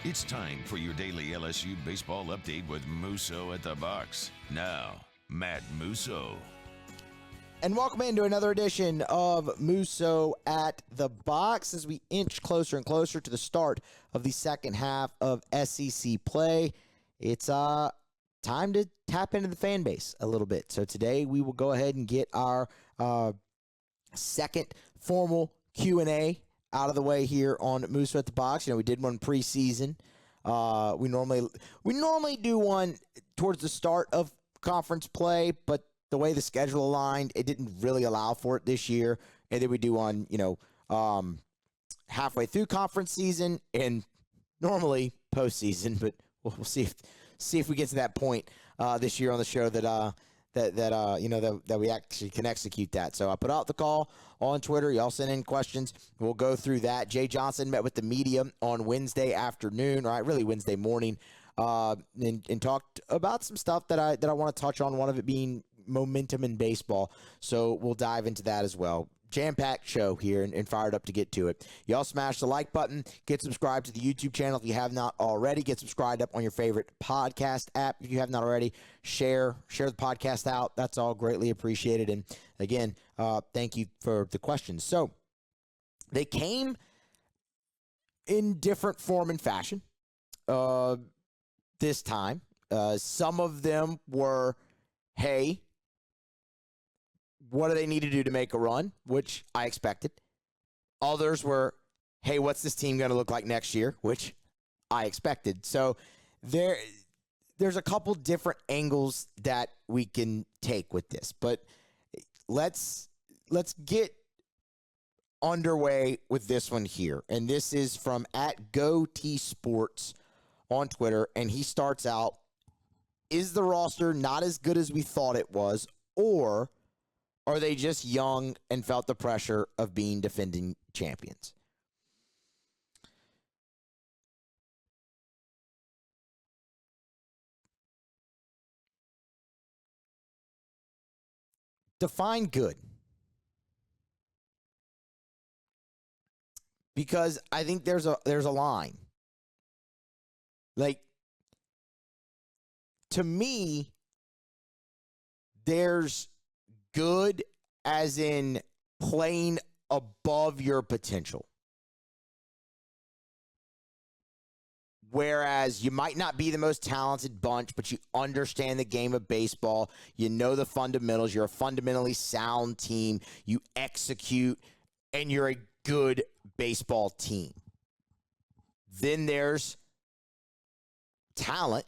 It's time for your daily LSU baseball update with Musso at the box. Now, Matt Musso. And welcome into another edition of Musso at the box as we inch closer and closer to the start of the second half of SEC play. It's time to tap into the fan base a little bit. So today we will go ahead and get our second formal Q&A out of the way here on Musso at the box. You know, we did one preseason. We normally do one towards the start of conference play, but the way the schedule aligned, it didn't really allow for it this year. And then we do one, halfway through conference season and normally postseason. But we'll see if we get to that point this year on the show that we actually can execute that. So I put out the call on Twitter. Y'all send in questions. We'll go through that. Jay Johnson met with the media on Wednesday afternoon, right? Really Wednesday morning, and talked about some stuff that I want to touch on. One of it being momentum in baseball. So we'll dive into that as well. Jam-packed show here and fired up to get to it. Y'all smash the like button. Get subscribed to the YouTube channel if you have not already. Get subscribed up on your favorite podcast app if you have not already. Share the podcast out. That's all greatly appreciated. And again, thank you for the questions. So they came in different form and fashion this time. Some of them were, hey, what do they need to do to make a run, which I expected. Others were, hey, what's this team going to look like next year, which I expected. So there's a couple different angles that we can take with this. But let's get underway with this one here. And this is from @GoTSports on Twitter. And he starts out, is the roster not as good as we thought it was, or are they just young and felt the pressure of being defending champions? Define good. Because I think there's a line. Like, to me, there's good as in playing above your potential. Whereas you might not be the most talented bunch, but you understand the game of baseball. You know the fundamentals. You're a fundamentally sound team. You execute, and you're a good baseball team. Then there's talent,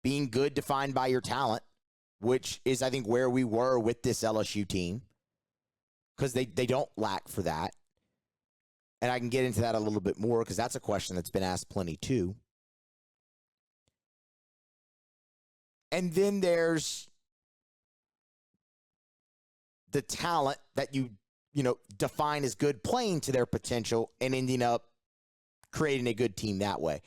being good defined by your talent, which is, I think, where we were with this LSU team, because they don't lack for that. And I can get into that a little bit more because that's a question that's been asked plenty too. And then there's the talent that you define as good, playing to their potential and ending up creating a good team that way.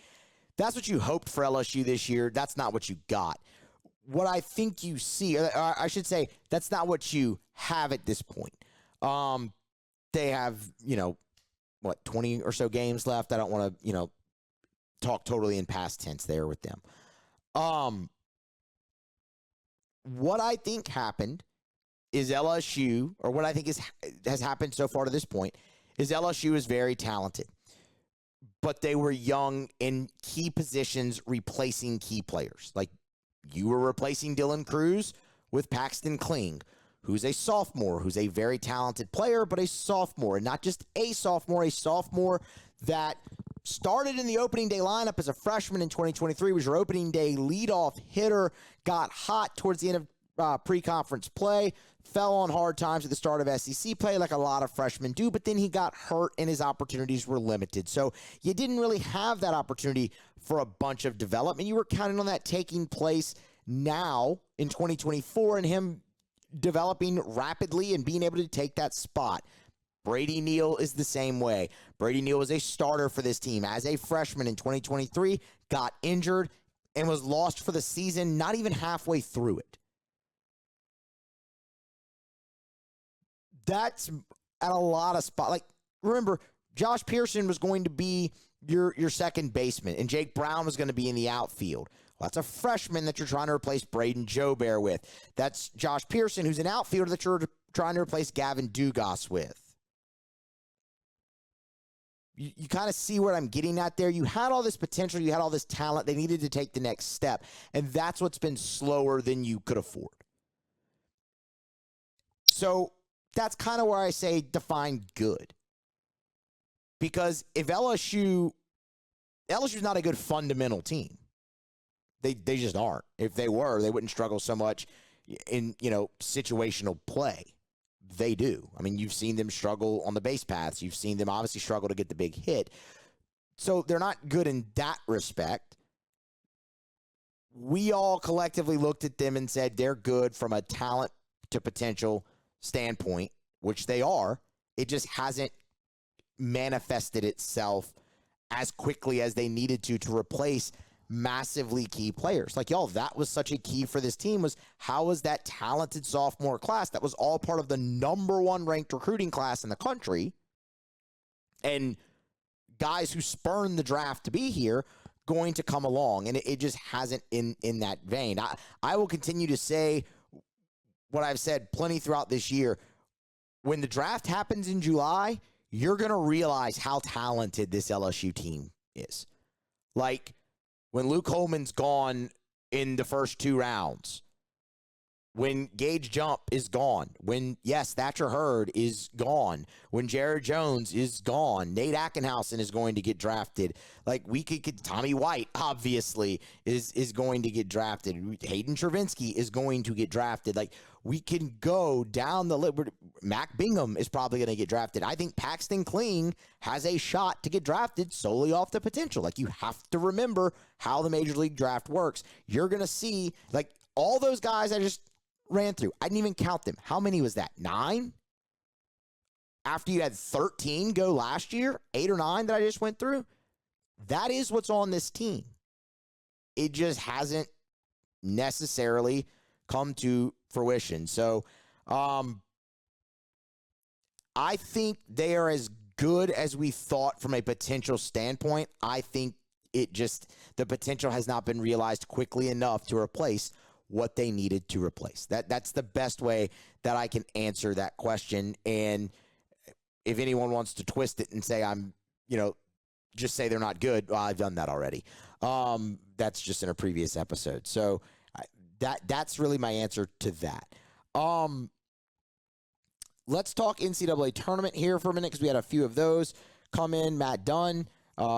That's what you hoped for LSU this year. That's not what you got. What I think you see, or I should say, that's not what you have at this point. They have, 20 or so games left. I don't want to, talk totally in past tense there with them. What I think happened is LSU, or what I think has happened so far to this point, is LSU is very talented. But they were young in key positions replacing key players. Like, you were replacing Dylan Cruz with Paxton Kling, who's a sophomore, who's a very talented player, but a sophomore. And not just a sophomore that started in the opening day lineup as a freshman in 2023, was your opening day leadoff hitter, got hot towards the end of pre-conference play, fell on hard times at the start of SEC play like a lot of freshmen do, but then he got hurt and his opportunities were limited. So you didn't really have that opportunity for a bunch of development. You were counting on that taking place now in 2024 and him developing rapidly and being able to take that spot. Brady Neal is the same way. Brady Neal was a starter for this team as a freshman in 2023, got injured, and was lost for the season, not even halfway through it. That's at a lot of spots. Like, remember, Josh Pearson was going to be your second baseman, and Jake Brown was going to be in the outfield. Well, that's a freshman that you're trying to replace Braden Joubert with. That's Josh Pearson, who's an outfielder that you're trying to replace Gavin Dugas with. You kind of see what I'm getting at there. You had all this potential. You had all this talent. They needed to take the next step, and that's what's been slower than you could afford. So that's kind of where I say define good. Because if LSU's not a good fundamental team. They just aren't. If they were, they wouldn't struggle so much in, situational play. They do. I mean, you've seen them struggle on the base paths. You've seen them obviously struggle to get the big hit. So they're not good in that respect. We all collectively looked at them and said they're good from a talent to potential standpoint, which they are. It just hasn't manifested itself as quickly as they needed to replace massively key players. Like, y'all, that was such a key for this team, was how was that talented sophomore class that was all part of the number one ranked recruiting class in the country, and guys who spurned the draft to be here, going to come along? And it just hasn't in that vein. I will continue to say what I've said plenty throughout this year. When the draft happens in July, you're going to realize how talented this LSU team is. Like, when Luke Holman's gone in the first 2 rounds, when Gage Jump is gone, when, yes, Thatcher Hurd is gone, when Jared Jones is gone, Nate Ackenhausen is going to get drafted. Like, we could get Tommy White, obviously, is going to get drafted. Hayden Travinsky is going to get drafted. Like, we can go down the list. Mac Bingham is probably going to get drafted. I think Paxton Kling has a shot to get drafted solely off the potential. Like, you have to remember how the Major League draft works. You're going to see, like, all those guys I just ran through. I didn't even count them. How many was that? 9? After you had 13 go last year, 8 or 9 that I just went through. That is what's on this team. It just hasn't necessarily come to fruition. So I think they are as good as we thought from a potential standpoint. I think the potential has not been realized quickly enough to replace what they needed to replace. That's the best way that I can answer that question. And if anyone wants to twist it and say just say they're not good, well, I've done that already. That's just in a previous episode. So that's really my answer to that. Let's talk NCAA tournament here for a minute, because we had a few of those come in. Matt Dunn,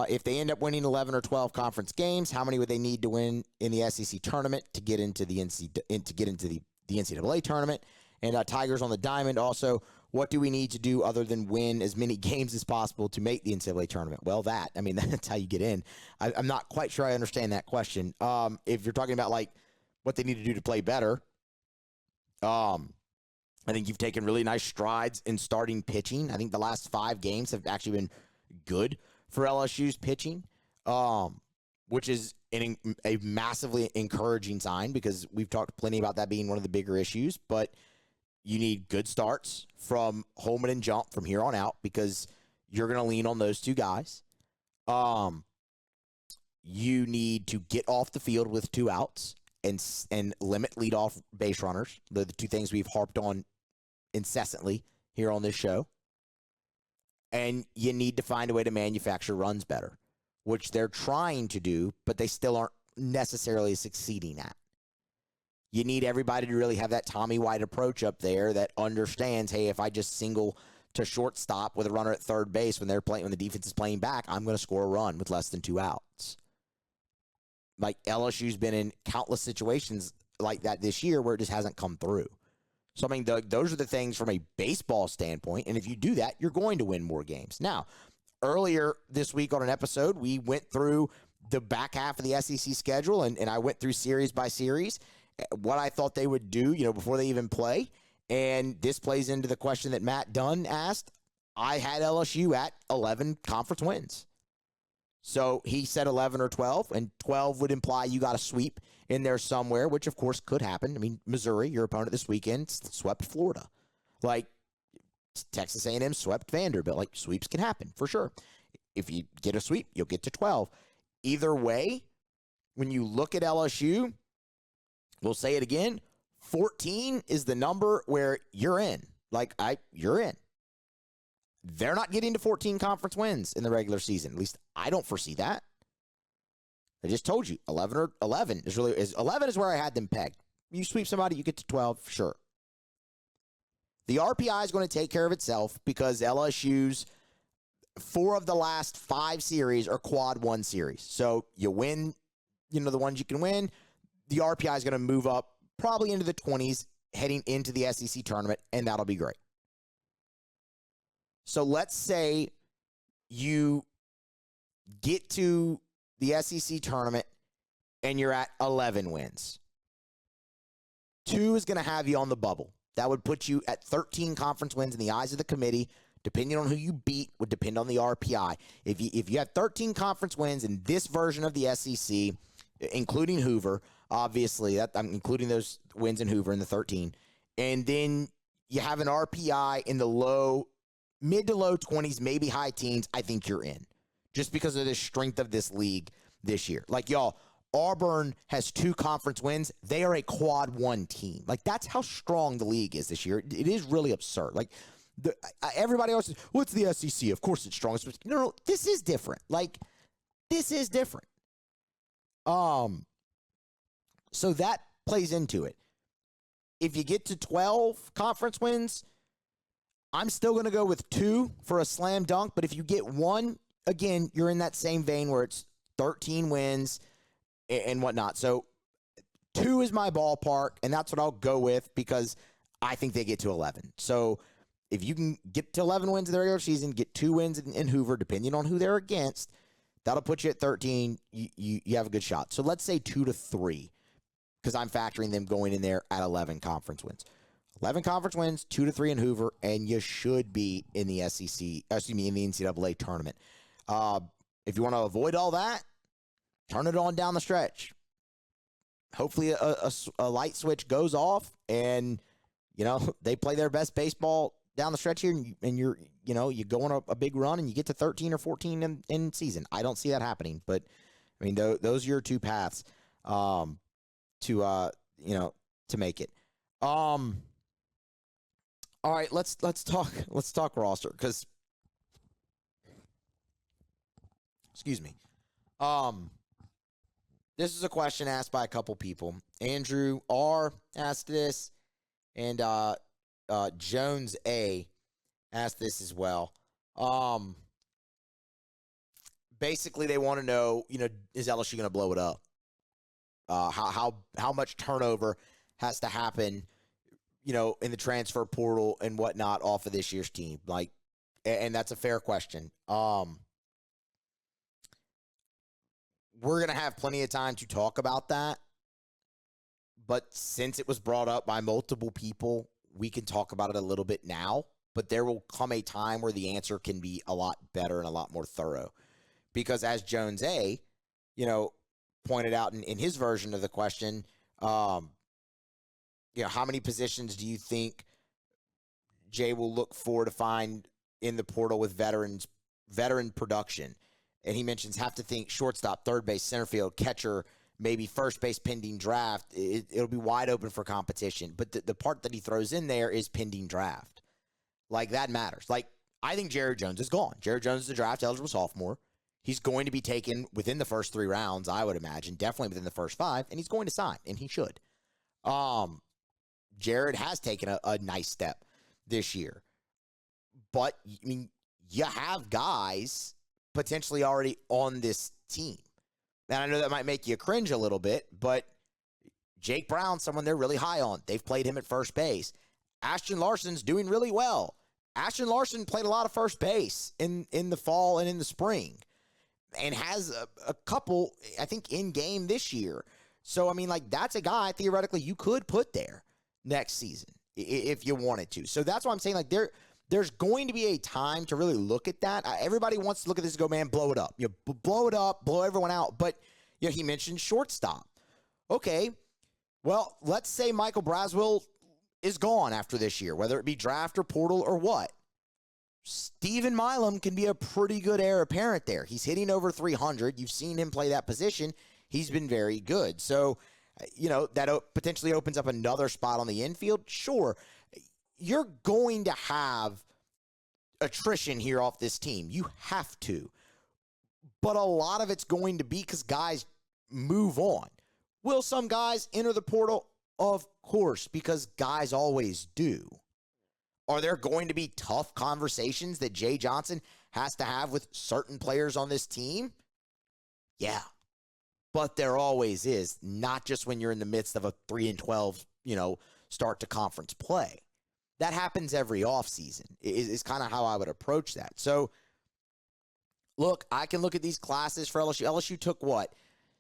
if they end up winning 11 or 12 conference games, how many would they need to win in the SEC tournament to get into the NCAA tournament? And Tigers on the Diamond also, what do we need to do other than win as many games as possible to make the NCAA tournament? Well, that's how you get in. I'm not quite sure I understand that question. If you're talking about like what they need to do to play better, I think you've taken really nice strides in starting pitching. I think the last 5 games have actually been good for LSU's pitching, which is a massively encouraging sign, because we've talked plenty about that being one of the bigger issues. But you need good starts from Holman and Jump from here on out, because you're going to lean on those 2 guys. You need to get off the field with 2 outs and limit leadoff base runners. They're the 2 things we've harped on incessantly here on this show. And you need to find a way to manufacture runs better, which they're trying to do, but they still aren't necessarily succeeding at. You need everybody to really have that Tommy White approach up there that understands, hey, if I just single to shortstop with a runner at third base when the defense is playing back, I'm going to score a run with less than 2 outs. Like, LSU's been in countless situations like that this year where it just hasn't come through. So, I mean, those are the things from a baseball standpoint, and if you do that, you're going to win more games. Now, earlier this week on an episode, we went through the back half of the SEC schedule, and I went through series by series, what I thought they would do, before they even play. And this plays into the question that Matt Dunn asked. I had LSU at 11 conference wins. So he said 11 or 12, and 12 would imply you got a sweep in there somewhere, which of course could happen. I mean, Missouri, your opponent this weekend, swept Florida. Like, Texas A&M swept Vanderbilt. Like, sweeps can happen, for sure. If you get a sweep, you'll get to 12. Either way, when you look at LSU, we'll say it again, 14 is the number where you're in. You're in. They're not getting to 14 conference wins in the regular season. At least I don't foresee that. I just told you, 11 is 11 is where I had them pegged. You sweep somebody, you get to 12, sure. The RPI is going to take care of itself because LSU's 4 of the last 5 series are quad 1 series. So you win, the ones you can win. The RPI is going to move up probably into the 20s heading into the SEC tournament, and that'll be great. So let's say you get to the SEC tournament and you're at 11 wins. 2 is going to have you on the bubble. That would put you at 13 conference wins in the eyes of the committee. Depending on who you beat would depend on the RPI. If you have 13 conference wins in this version of the SEC, including Hoover, obviously, I'm including those wins in Hoover in the 13, and then you have an RPI in the mid to low 20s, maybe high teens, I think you're in. Just because of the strength of this league this year. Like, y'all, Auburn has 2 conference wins. They are a quad 1 team. Like, that's how strong the league is this year. It is really absurd. Like, everybody else is, what's the SEC? Of course it's strong. No, this is different. Like, this is different. So that plays into it. If you get to 12 conference wins, I'm still going to go with 2 for a slam dunk. But if you get 1, again, you're in that same vein where it's 13 wins and whatnot. So 2 is my ballpark, and that's what I'll go with because I think they get to 11. So if you can get to 11 wins in the regular season, get 2 wins in Hoover, depending on who they're against, that'll put you at 13. You have a good shot. So let's say 2 to 3 because I'm factoring them going in there at 11 conference wins. 11 conference wins, 2 to 3 in Hoover, and you should be in the in the NCAA tournament. If you want to avoid all that, turn it on down the stretch. Hopefully a light switch goes off and, they play their best baseball down the stretch here and you go on a big run and you get to 13 or 14 in season. I don't see that happening, but I mean, those are your 2 paths, to make it. All right, let's talk roster because, excuse me. This is a question asked by a couple people. Andrew R. asked this, and Jones A. asked this as well. Basically, they want to know, is LSU going to blow it up? How much turnover has to happen, in the transfer portal and whatnot off of this year's team? Like, and that's a fair question. We're going to have plenty of time to talk about that. But since it was brought up by multiple people, we can talk about it a little bit now. But there will come a time where the answer can be a lot better and a lot more thorough. Because as Jones A., pointed out in his version of the question, how many positions do you think Jay will look for to find in the portal with veteran production? And he mentions have to think shortstop, third base, center field, catcher, maybe first base pending draft. It'll be wide open for competition. But the part that he throws in there is pending draft. Like, that matters. Like, I think Jared Jones is gone. Jared Jones is a draft-eligible sophomore. He's going to be taken within the first 3 rounds, I would imagine, definitely within the first 5, and he's going to sign, and he should. Jared has taken a nice step this year. But, I mean, you have guys potentially already on this team. And I know that might make you cringe a little bit, but Jake Brown's someone they're really high on. They've played him at first base. Ashton Larson's doing really well. Ashton Larson played a lot of first base in the fall and in the spring and has a couple, I think, in game this year. So, I mean, like, that's a guy theoretically you could put there next season if you wanted to. So that's why I'm saying, like, there's going to be a time to really look at that. Everybody wants to look at this and go, man, blow it up. Blow it up, blow everyone out. But, he mentioned shortstop. Okay, well, let's say Michael Braswell is gone after this year, whether it be draft or portal or what. Steven Milam can be a pretty good heir apparent there. He's hitting over 300. You've seen him play that position. He's been very good. So, that potentially opens up another spot on the infield. Sure, you're going to have attrition here off this team. You have to. But a lot of it's going to be because guys move on. Will some guys enter the portal? Of course, because guys always do. Are there going to be tough conversations that Jay Johnson has to have with certain players on this team? Yeah. But there always is, not just when you're in the midst of a 3-12, start to conference play. That happens every offseason, is kind of how I would approach that. So, look, I can look at these classes for LSU. LSU took what?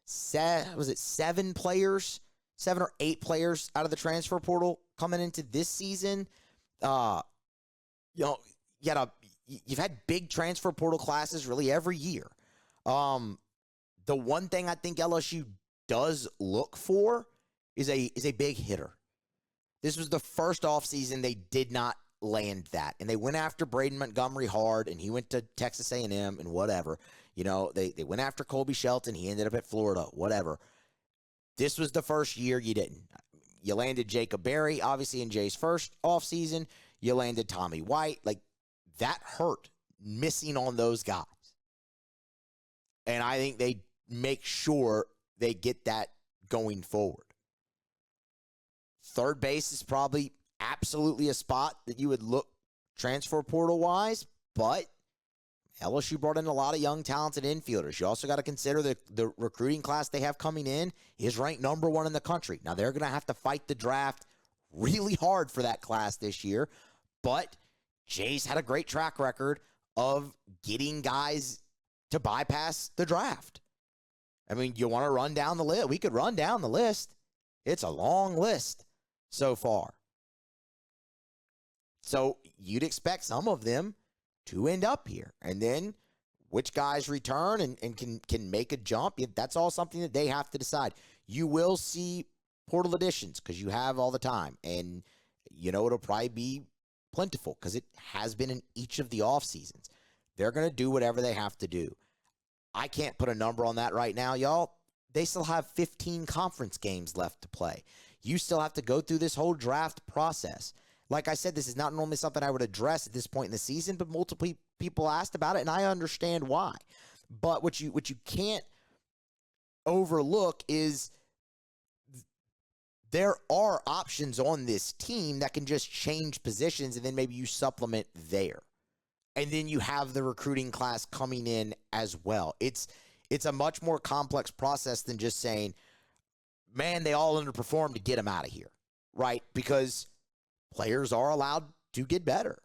Was it 7 or 8 players out of the transfer portal coming into this season? You've had big transfer portal classes really every year. The one thing I think LSU does look for is a big hitter. This was the first offseason they did not land that, and they went after Braden Montgomery hard, and he went to Texas A&M and whatever. They went after Colby Shelton. He ended up at Florida, whatever. This was the first year you didn't. You landed Jacob Berry, obviously, in Jay's first offseason. You landed Tommy White. That hurt, missing on those guys. And I think they make sure they get that going forward. Third base is probably absolutely a spot that you would look transfer portal-wise, but LSU brought in a lot of young, talented infielders. You also got to consider the recruiting class they have coming in is ranked number 1 in the country. Now, they're going to have to fight the draft really hard for that class this year, but Jay's had a great track record of getting guys to bypass the draft. I mean, you want to run down the list? We could run down the list. It's a long list so far. So you'd expect some of them to end up here. And then which guys return and can make a jump, that's all something that they have to decide. You will see portal additions because you have all the time. And, it'll probably be plentiful because it has been in each of the off seasons. They're going to do whatever they have to do. I can't put a number on that right now, y'all. They still have 15 conference games left to play. You still have to go through this whole draft process. Like I said, this is not normally something I would address at this point in the season, but multiple people asked about it, and I understand why. But what you can't overlook is there are options on this team that can just change positions, and then maybe you supplement there. And then you have the recruiting class coming in as well. It's a much more complex process than just saying, man, they all underperformed to get them out of here, right? Because players are allowed to get better.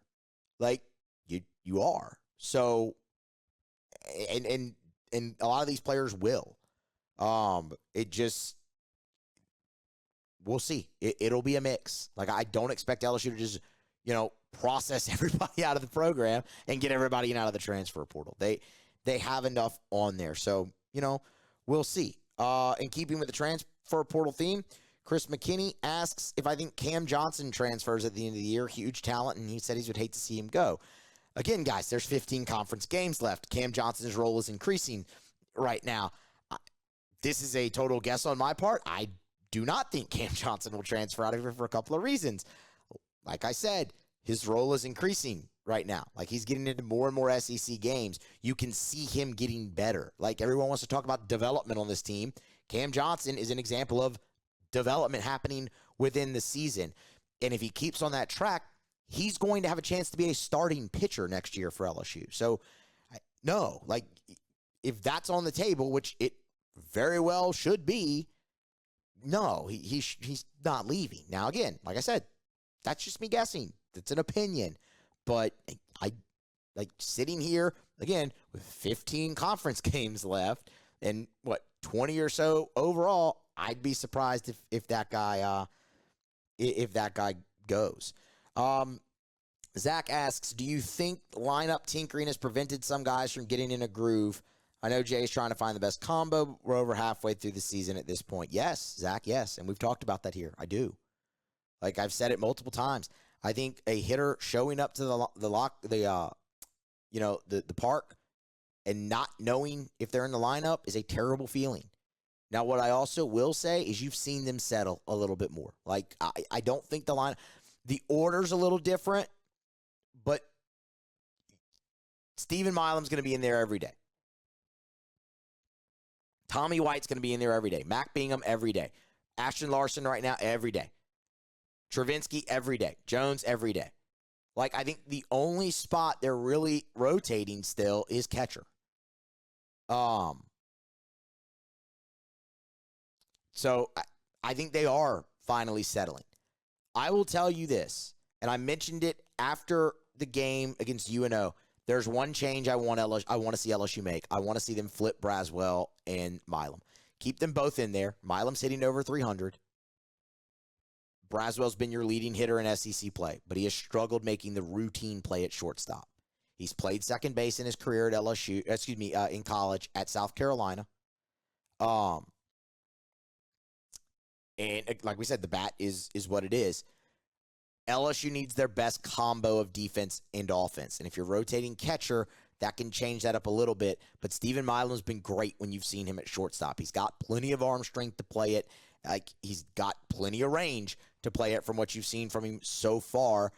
You are. So, and a lot of these players will. We'll see. It'll be a mix. I don't expect LSU to just, process everybody out of the program and get everybody out of the transfer portal. They have enough on there. So, we'll see. In keeping with the transfer portal theme, Chris McKinney asks if I think Cam Johnson transfers at the end of the year. Huge talent, and he said he would hate to see him go. Again, guys, there's 15 conference games left. Cam Johnson's role is increasing right now. This is a total guess on my part. I do not think Cam Johnson will transfer out of here for a couple of reasons. Like I said, his role is increasing right now. He's getting into more and more SEC games. You can see him getting better. Everyone wants to talk about development on this team. Cam Johnson is an example of development happening within the season. And if he keeps on that track, he's going to have a chance to be a starting pitcher next year for LSU. So, no, if that's on the table, which it very well should be, no, he's not leaving. Now, again, like I said, that's just me guessing. That's an opinion. But I sitting here, again, with 15 conference games left and, 20 or so overall, I'd be surprised if that guy goes. Zach asks, do you think lineup tinkering has prevented some guys from getting in a groove? I know Jay's trying to find the best combo. We're over halfway through the season at this point. Yes, Zach, yes. And we've talked about that here. I do. I've said it multiple times. I think a hitter showing up to the the park and not knowing if they're in the lineup is a terrible feeling. Now, what I also will say is you've seen them settle a little bit more. Like, I don't think the order's a little different, but Stephen Milam's going to be in there every day. Tommy White's going to be in there every day. Mac Bingham every day. Ashton Larson right now every day. Travinsky every day. Jones every day. Like, I think the only spot they're really rotating still is catcher. So I think they are finally settling. I will tell you this, and I mentioned it after the game against UNO. There's one change I want to see LSU make. I want to see them flip Braswell and Milam. Keep them both in there. Milam's hitting over 300. Braswell's been your leading hitter in SEC play, but he has struggled making the routine play at shortstop. He's played second base in his career at LSU, in college at South Carolina. And like we said, the bat is what it is. LSU needs their best combo of defense and offense. And if you're rotating catcher, that can change that up a little bit. But Stephen Milam's been great when you've seen him at shortstop. He's got plenty of arm strength to play it. Like, he's got plenty of range to play it from what you've seen from him so far.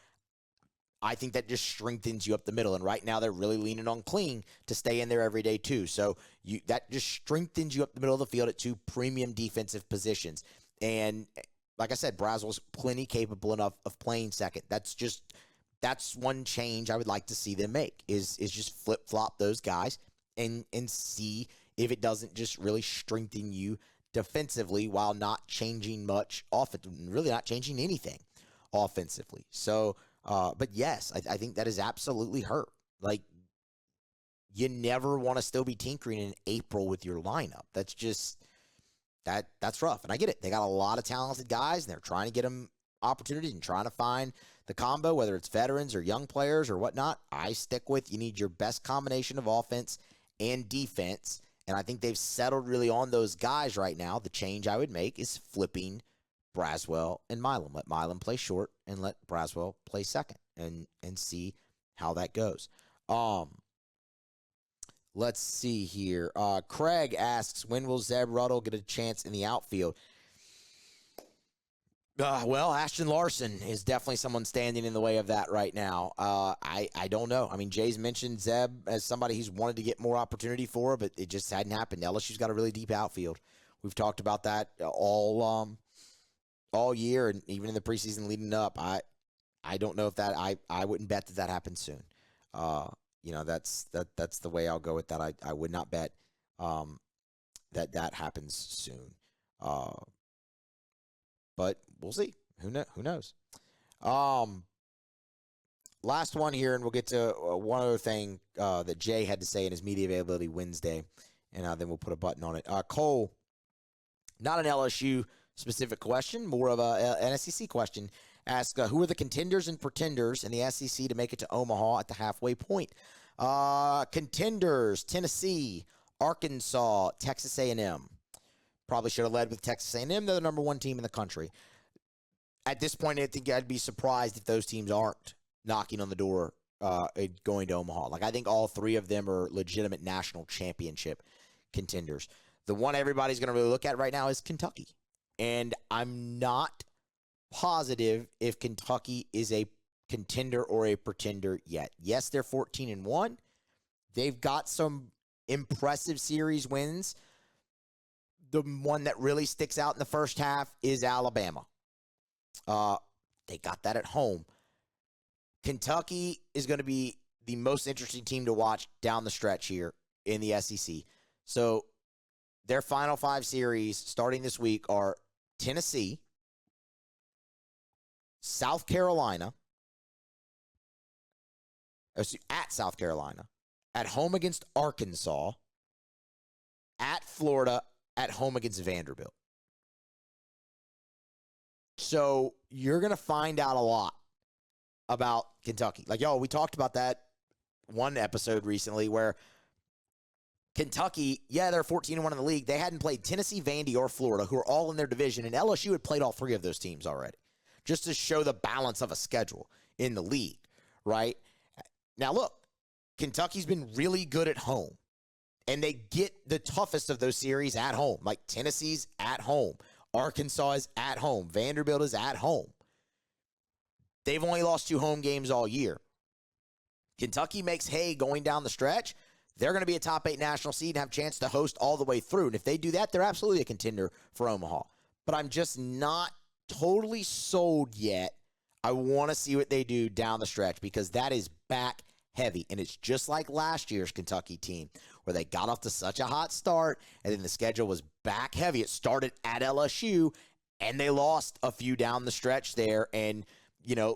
I think that just strengthens you up the middle. And right now they're really leaning on Kling to stay in there every day too. So that just strengthens you up the middle of the field at two premium defensive positions. And like I said, Braswell's plenty capable enough of playing second. That's one change I would like to see them make is just flip-flop those guys and see if it doesn't just really strengthen you defensively while not changing much really not changing anything offensively. So, but yes, I think that is absolutely hurt. Like, you never want to still be tinkering in April with your lineup. That's just... That's rough, and I get it. They got a lot of talented guys, and they're trying to get them opportunities and trying to find the combo, whether it's veterans or young players or whatnot. I stick with you need your best combination of offense and defense, and I think they've settled really on those guys right now. The change I would make is flipping Braswell and Milam. Let Milam play short and let Braswell play second and see how that goes. Let's see here. Craig asks, when will Zeb Ruddle get a chance in the outfield? Well, Ashton Larson is definitely someone standing in the way of that right now. I don't know. I mean, Jay's mentioned Zeb as somebody he's wanted to get more opportunity for, but it just hadn't happened. LSU's got a really deep outfield. We've talked about that all year and even in the preseason leading up. I don't know if that I wouldn't bet that happens soon. That's the way I'll go with that. I would not bet that happens soon. But we'll see. Who knows? Last one here, and we'll get to one other thing that Jay had to say in his media availability Wednesday, and then we'll put a button on it. Cole, not an LSU-specific question, more of an SEC question. Ask, who are the contenders and pretenders in the SEC to make it to Omaha at the halfway point? Contenders, Tennessee, Arkansas, Texas A&M. Probably should have led with Texas A&M. They're the number one team in the country. At this point, I think I'd be surprised if those teams aren't knocking on the door going to Omaha. Like, I think all three of them are legitimate national championship contenders. The one everybody's going to really look at right now is Kentucky. And I'm not positive if Kentucky is a contender or a pretender yet. Yes, they're 14-1. They've got some impressive series wins. The one that really sticks out in the first half is Alabama. They got that at home. Kentucky is going to be the most interesting team to watch down the stretch here in the SEC. So their final 5 series starting this week are Tennessee, South Carolina, at South Carolina, at home against Arkansas, at Florida, at home against Vanderbilt. So you're going to find out a lot about Kentucky. Like, we talked about that one episode recently where Kentucky, they're 14-1 in the league. They hadn't played Tennessee, Vandy, or Florida, who are all in their division, and LSU had played all 3 of those teams already, just to show the balance of a schedule in the league, right? Now, look, Kentucky's been really good at home. And they get the toughest of those series at home. Like Tennessee's at home. Arkansas is at home. Vanderbilt is at home. They've only lost 2 home games all year. Kentucky makes hay going down the stretch. They're going to be a top 8 national seed and have a chance to host all the way through. And if they do that, they're absolutely a contender for Omaha. But I'm just not totally sold yet. I want to see what they do down the stretch because that is back heavy. And it's just like last year's Kentucky team where they got off to such a hot start and then the schedule was back heavy. It started at LSU and they lost a few down the stretch there and,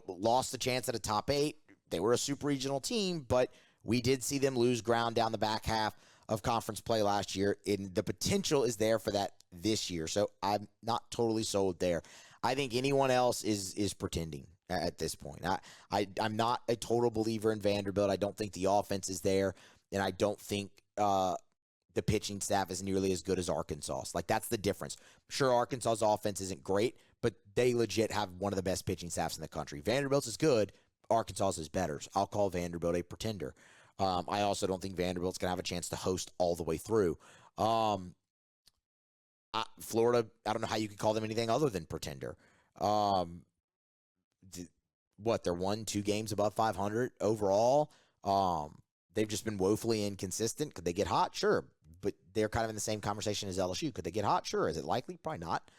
lost the chance at a top 8. They were a super regional team, but we did see them lose ground down the back half of conference play last year, and the potential is there for that this year. So I'm not totally sold there. I think anyone else is pretending at this point. I'm not a total believer in Vanderbilt. I don't think the offense is there, and I don't think the pitching staff is nearly as good as Arkansas. Like, that's the difference. Sure, Arkansas's offense isn't great, but they legit have one of the best pitching staffs in the country. Vanderbilt's is good. Arkansas is better. So I'll call Vanderbilt a pretender. I also don't think Vanderbilt's going to have a chance to host all the way through. Florida, I don't know how you could call them anything other than pretender. They're 1-2 games above 500 overall. They've just been woefully inconsistent. Could they get hot? Sure. But they're kind of in the same conversation as LSU. Could they get hot? Sure. Is it likely? Probably not.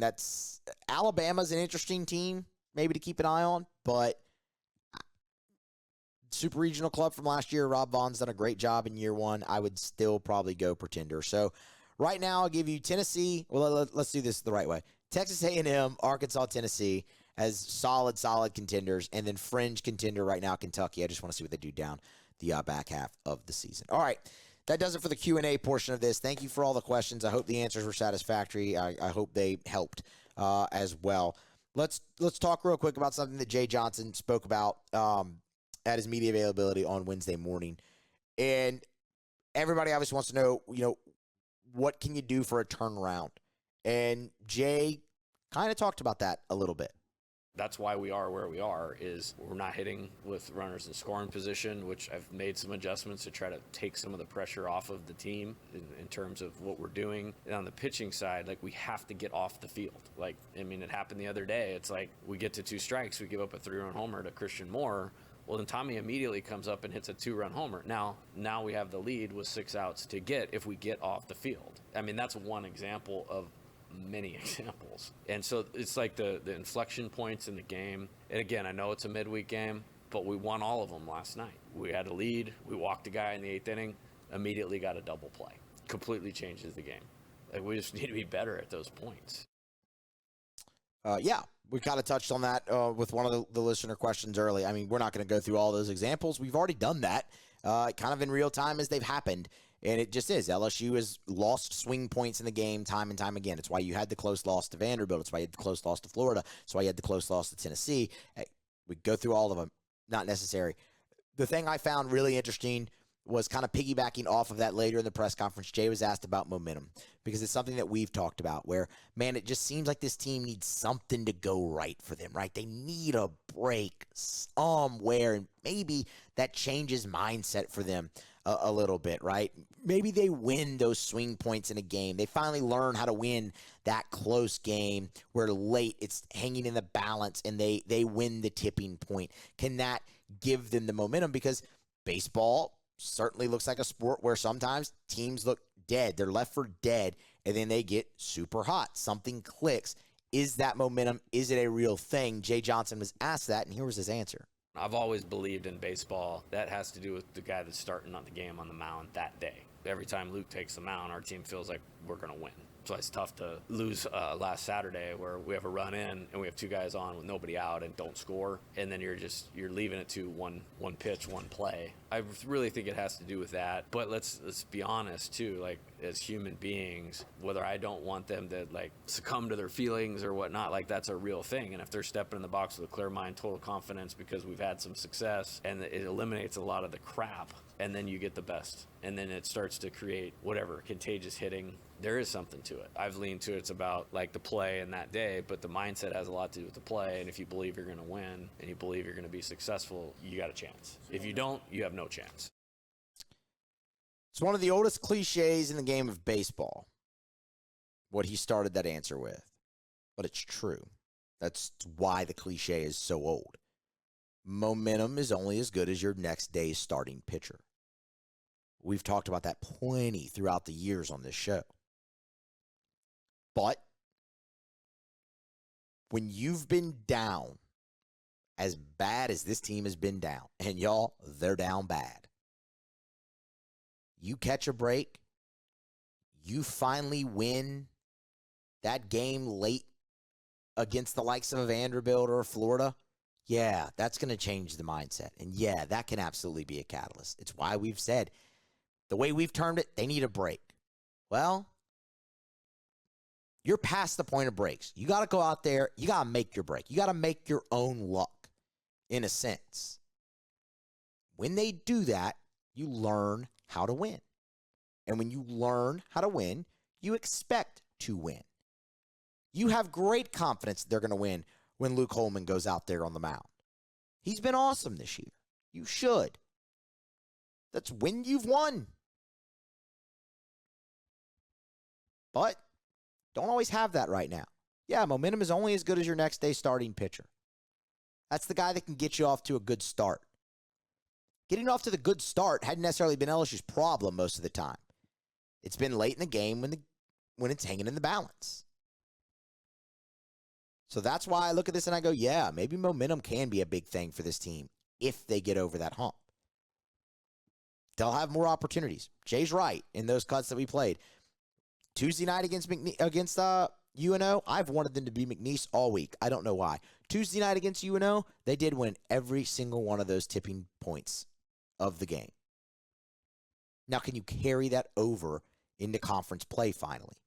That's Alabama's an interesting team maybe to keep an eye on, but super regional club from last year, Rob Vaughn's done a great job in year 1. I would still probably go pretender. So right now I'll give you Tennessee. Well, let's do this the right way. Texas A&M, Arkansas, Tennessee as solid contenders, and then fringe contender right now, Kentucky. I just want to see what they do down the back half of the season. All right. That does it for the Q&A portion of this. Thank you for all the questions. I hope the answers were satisfactory. I hope they helped as well. Let's talk real quick about something that Jay Johnson spoke about at his media availability on Wednesday morning. And everybody obviously wants to know, what can you do for a turnaround? And Jay kind of talked about that a little bit. That's why we are where we are, is we're not hitting with runners in scoring position, which I've made some adjustments to try to take some of the pressure off of the team in terms of what we're doing. And on the pitching side, we have to get off the field. It happened the other day. It's like we get to 2 strikes, we give up a 3-run homer to Christian Moore. Well, then Tommy immediately comes up and hits a 2-run homer. Now we have the lead with 6 outs to get if we get off the field. That's one example of many examples. And so it's like the inflection points in the game. And again, I know it's a midweek game, but we won all of them last night. We had a lead. We walked a guy in the 8th inning, immediately got a double play. Completely changes the game. We just need to be better at those points. We kind of touched on that with one of the listener questions early. We're not going to go through all those examples. We've already done that kind of in real time as they've happened. And it just is. LSU has lost swing points in the game time and time again. It's why you had the close loss to Vanderbilt. It's why you had the close loss to Florida. It's why you had the close loss to Tennessee. We go through all of them. Not necessary. The thing I found really interesting was kind of piggybacking off of that later in the press conference. Jay was asked about momentum because it's something that we've talked about where, man, it just seems like this team needs something to go right for them, right? They need a break somewhere, and maybe that changes mindset for them a little bit, right? Maybe they win those swing points in a game. They finally learn how to win that close game where late it's hanging in the balance and they win the tipping point. Can that give them the momentum? Because baseball certainly looks like a sport where sometimes teams look dead. They're left for dead, and then they get super hot. Something clicks. Is that momentum? Is it a real thing? Jay Johnson was asked that, and here was his answer. I've always believed in baseball. That has to do with the guy that's starting on the game on the mound that day. Every time Luke takes the mound, our team feels like we're going to win. So it's tough to lose last Saturday where we have a run in and we have 2 guys on with nobody out and don't score. And then you're leaving it to one pitch, one play. I really think it has to do with that. But let's be honest too, as human beings, whether I don't want them to succumb to their feelings or whatnot, that's a real thing. And if they're stepping in the box with a clear mind, total confidence because we've had some success, and it eliminates a lot of the crap, and then you get the best and then it starts to create whatever contagious hitting. There is something to it. I've leaned to it's about like the play in that day, but the mindset has a lot to do with the play. And if you believe you're going to win and you believe you're going to be successful, you got a chance. If you don't, you have no chance. It's one of the oldest cliches in the game of baseball, what he started that answer with. But it's true. That's why the cliche is so old. Momentum is only as good as your next day's starting pitcher. We've talked about that plenty throughout the years on this show. But when you've been down as bad as this team has been down, and y'all, they're down bad, you catch a break, you finally win that game late against the likes of Vanderbilt or Florida, yeah, that's going to change the mindset. And yeah, that can absolutely be a catalyst. It's why we've said, the way we've termed it, they need a break. Well, you're past the point of breaks. You got to go out there. You got to make your break. You got to make your own luck, in a sense. When they do that, you learn how to win. And when you learn how to win, you expect to win. You have great confidence they're going to win when Luke Holman goes out there on the mound. He's been awesome this year. You should. That's when you've won. But don't always have that right now. Yeah, momentum is only as good as your next day starting pitcher. That's the guy that can get you off to a good start. Getting off to the good start hadn't necessarily been LSU's problem most of the time. It's been late in the game when it's hanging in the balance. So that's why I look at this and I go, yeah, maybe momentum can be a big thing for this team if they get over that hump. They'll have more opportunities. Jay's right in those cuts that we played. Tuesday night against UNO, I've wanted them to be McNeese all week. I don't know why. Tuesday night against UNO, they did win every single one of those tipping points of the game. Now, can you carry that over into conference play finally?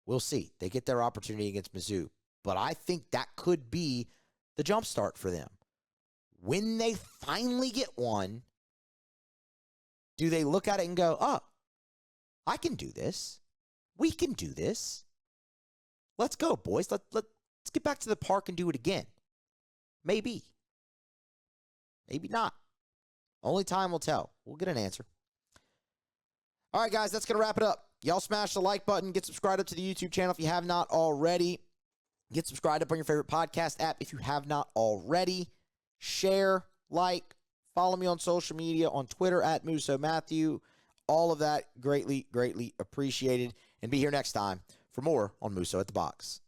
We'll see. They get their opportunity against Mizzou. But I think that could be the jump start for them. When they finally get one, do they look at it and go, oh, I can do this. We can do this. Let's go, boys. Let's get back to the park and do it again. Maybe. Maybe not. Only time will tell. We'll get an answer. All right, guys, that's going to wrap it up. Y'all smash the like button. Get subscribed up to the YouTube channel if you have not already. Get subscribed up on your favorite podcast app if you have not already. Share, like, follow me on social media, on Twitter at Musso Matthew. All of that greatly, greatly appreciated. And be here next time for more on Musso at the Box.